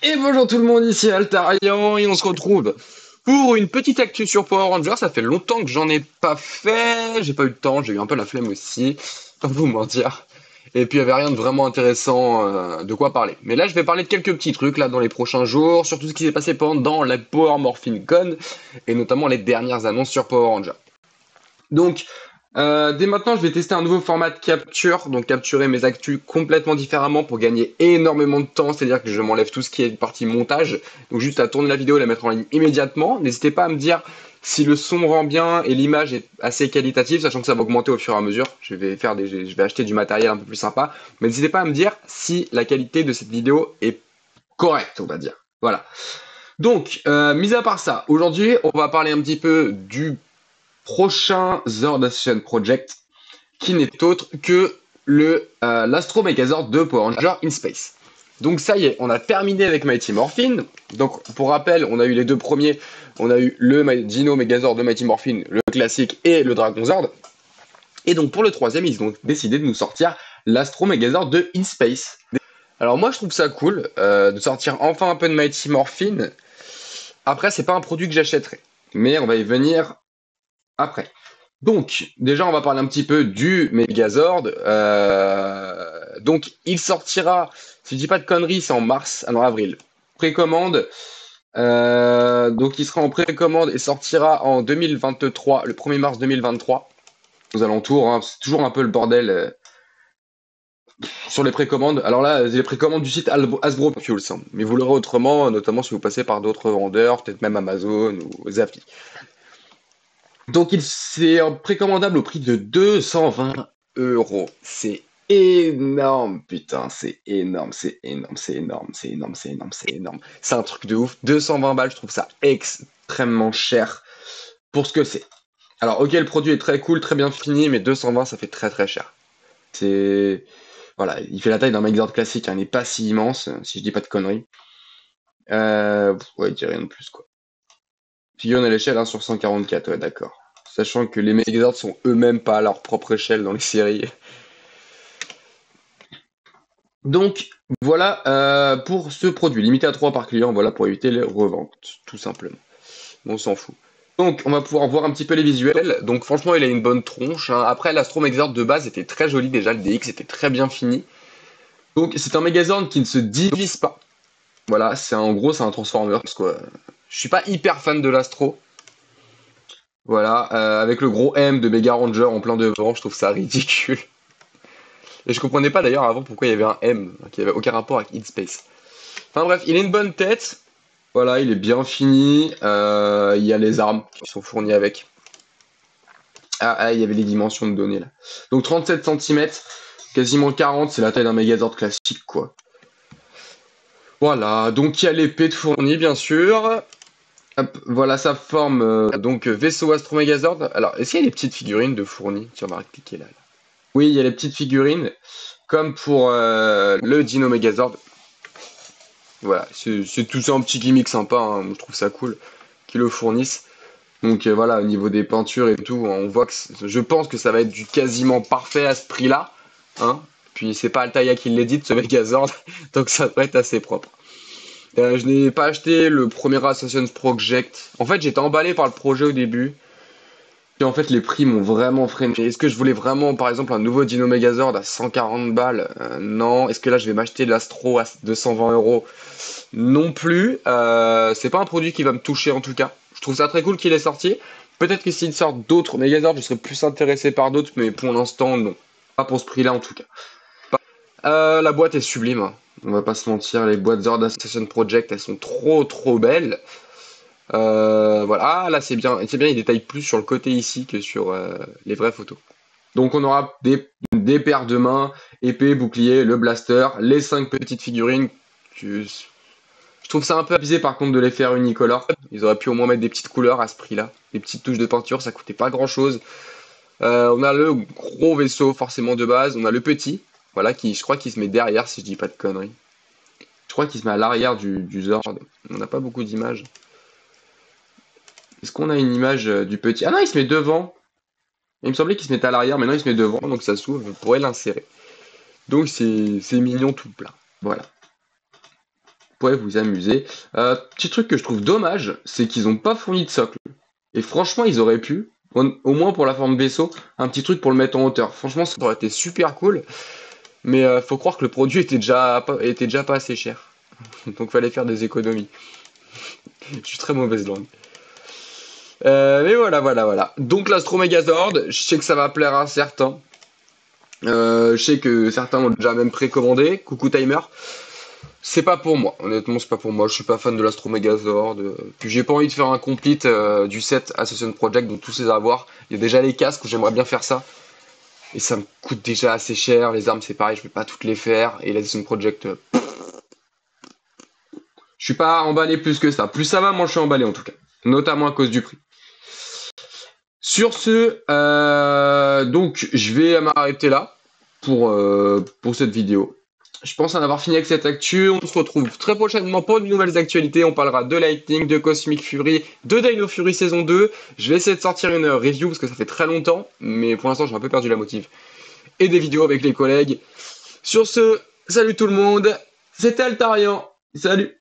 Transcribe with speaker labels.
Speaker 1: Et bonjour tout le monde, ici Altarian et on se retrouve pour une petite actu sur Power Rangers. Ça fait longtemps que j'en ai pas fait, j'ai pas eu le temps, j'ai eu un peu la flemme aussi, pas vous mentir. Et puis il y avait rien de vraiment intéressant de quoi parler. Mais là je vais parler de quelques petits trucs là dans les prochains jours, sur tout ce qui s'est passé pendant la Power Morphin Con et notamment les dernières annonces sur Power Rangers. Donc, dès maintenant, je vais tester un nouveau format de capture, donc capturer mes actus complètement différemment pour gagner énormément de temps, c'est-à-dire que je m'enlève tout ce qui est partie montage, donc juste à tourner la vidéo et la mettre en ligne immédiatement. N'hésitez pas à me dire si le son rend bien et l'image est assez qualitative, sachant que ça va augmenter au fur et à mesure. Je vais acheter du matériel un peu plus sympa, mais n'hésitez pas à me dire si la qualité de cette vidéo est correcte, on va dire. Voilà. Donc, mis à part ça, aujourd'hui, on va parler un petit peu du prochain Zord Ascension Project, qui n'est autre que l'Astro Megazord de Power Rangers in Space. Donc ça y est, on a terminé avec Mighty Morphin. Donc pour rappel, on a eu les deux premiers. On a eu le Dino Megazord de Mighty Morphin, le classique, et le Dragon Zord. Et donc pour le troisième, ils ont décidé de nous sortir l'Astro Megazord de In Space. Alors moi je trouve ça cool de sortir enfin un peu de Mighty Morphin. Après, c'est pas un produit que j'achèterai, mais on va y venir après. Donc, déjà, on va parler un petit peu du Megazord. Donc, il sortira, si je dis pas de conneries, c'est en mars, non, avril. Précommande. Donc, il sera en précommande et sortira en 2023, le 1er mars 2023, aux alentours. Hein. C'est toujours un peu le bordel sur les précommandes. Alors là, les précommandes du site Hasbro Fuels, hein. Mais vous l'aurez autrement, notamment si vous passez par d'autres vendeurs, peut-être même Amazon ou Zappy. Donc c'est précommandable au prix de 220 €. C'est énorme, putain, c'est énorme, c'est énorme, c'est énorme, c'est énorme, c'est énorme, c'est énorme. C'est un truc de ouf. 220 balles, je trouve ça extrêmement cher pour ce que c'est. Alors ok, le produit est très cool, très bien fini, mais 220 ça fait très très cher. C'est voilà, il fait la taille d'un Megazord classique, hein, il n'est pas si immense, si je dis pas de conneries. Ouais, il dit rien de plus quoi. Figurine à l'échelle 1 sur 144, ouais, d'accord. Sachant que les Megazords sont eux-mêmes pas à leur propre échelle dans les séries. Donc, voilà pour ce produit. Limité à 3 par client, voilà, pour éviter les reventes, tout simplement. On s'en fout. Donc, on va pouvoir voir un petit peu les visuels. Donc, franchement, il a une bonne tronche. Hein. Après, l'Astro Megazord de base était très joli déjà. Le DX était très bien fini. Donc, c'est un Megazord qui ne se divise pas. Voilà, en gros, c'est un Transformers, quoi. Je suis pas hyper fan de l'Astro. Voilà, avec le gros M de Mega Ranger en plein devant, je trouve ça ridicule. Et je comprenais pas d'ailleurs avant pourquoi il y avait un M, qui avait aucun rapport avec In Space. Enfin bref, il a une bonne tête. Voilà, il est bien fini. Il y a les armes qui sont fournies avec. Il y avait les dimensions de données là. Donc 37 cm, quasiment 40, c'est la taille d'un Megazord classique quoi. Voilà, donc il y a l'épée de fournie bien sûr. Hop, voilà sa forme, donc vaisseau Astro Megazord. Alors, est-ce qu'il y a des petites figurines de fournie? Tiens, on va cliquer là. Oui, il y a les petites figurines, comme pour le Dino Megazord. Voilà, c'est tout ça un petit gimmick sympa, hein, je trouve ça cool qu'ils le fournissent. Donc voilà, au niveau des peintures et tout, on voit que je pense que ça va être du quasiment parfait à ce prix-là. Hein. Puis c'est pas Altaïa qui l'édite, ce Megazord, donc ça devrait être assez propre. Je n'ai pas acheté le premier Assassin's Project. En fait, j'étais emballé par le projet au début. Et en fait, les prix m'ont vraiment freiné. Est-ce que je voulais vraiment, par exemple, un nouveau Dino Megazord à 140 balles? Non. Est-ce que là, je vais m'acheter l'Astro à 220 € non plus. C'est pas un produit qui va me toucher en tout cas. Je trouve ça très cool qu'il est sorti. Peut-être que s'il sort d'autres Megazords, je serais plus intéressé par d'autres, mais pour l'instant, non. Pas pour ce prix-là en tout cas. La boîte est sublime. Hein. On va pas se mentir, les boîtes Zord Assassin Project, elles sont trop trop belles. Voilà, ah, là c'est bien, il détaille plus sur le côté ici que sur les vraies photos. Donc on aura des paires de mains, épée, bouclier, le blaster, les 5 petites figurines. Je trouve ça un peu abusé par contre de les faire unicolores. Ils auraient pu au moins mettre des petites couleurs à ce prix-là. Des petites touches de peinture, ça coûtait pas grand-chose. On a le gros vaisseau forcément de base, on a le petit, voilà, qui je crois qu'il se met derrière si je dis pas de conneries. Je crois qu'il se met à l'arrière du Zord. On n'a pas beaucoup d'images. Est-ce qu'on a une image du petit? Ah non, il se met devant. Il me semblait qu'il se mettait à l'arrière, mais non, il se met devant, donc ça s'ouvre, on pourrait l'insérer. Donc c'est mignon tout plein. Voilà. pourrait vous amuser. Petit truc que je trouve dommage, c'est qu'ils n'ont pas fourni de socle. Et franchement, ils auraient pu, au moins pour la forme vaisseau, un petit truc pour le mettre en hauteur. Franchement, ça aurait été super cool. Mais faut croire que le produit était déjà pas assez cher. Donc fallait faire des économies. Je suis très mauvaise langue. Mais voilà. Donc l'Astro Megazord, je sais que ça va plaire à certains. Je sais que certains ont déjà même précommandé. Coucou Timer. C'est pas pour moi, honnêtement, c'est pas pour moi. Je suis pas fan de l'Astro Megazord. Puis j'ai pas envie de faire un complete du set Assassin's Project, donc tous ces avoirs. Il y a déjà les casques, j'aimerais bien faire ça. Et ça me coûte déjà assez cher. Les armes, c'est pareil, je vais pas toutes les faire. Et l'Assassin's Project, je suis pas emballé plus que ça. Plus ça va, moins je suis emballé en tout cas. Notamment à cause du prix. Sur ce, donc je vais m'arrêter là pour cette vidéo. Je pense en avoir fini avec cette actu. On se retrouve très prochainement pour de nouvelles actualités. On parlera de Lightning, de Cosmic Fury, de Dino Fury saison 2. Je vais essayer de sortir une review parce que ça fait très longtemps, mais pour l'instant j'ai un peu perdu la motive. Et des vidéos avec les collègues. Sur ce, salut tout le monde. C'était Altarian. Salut.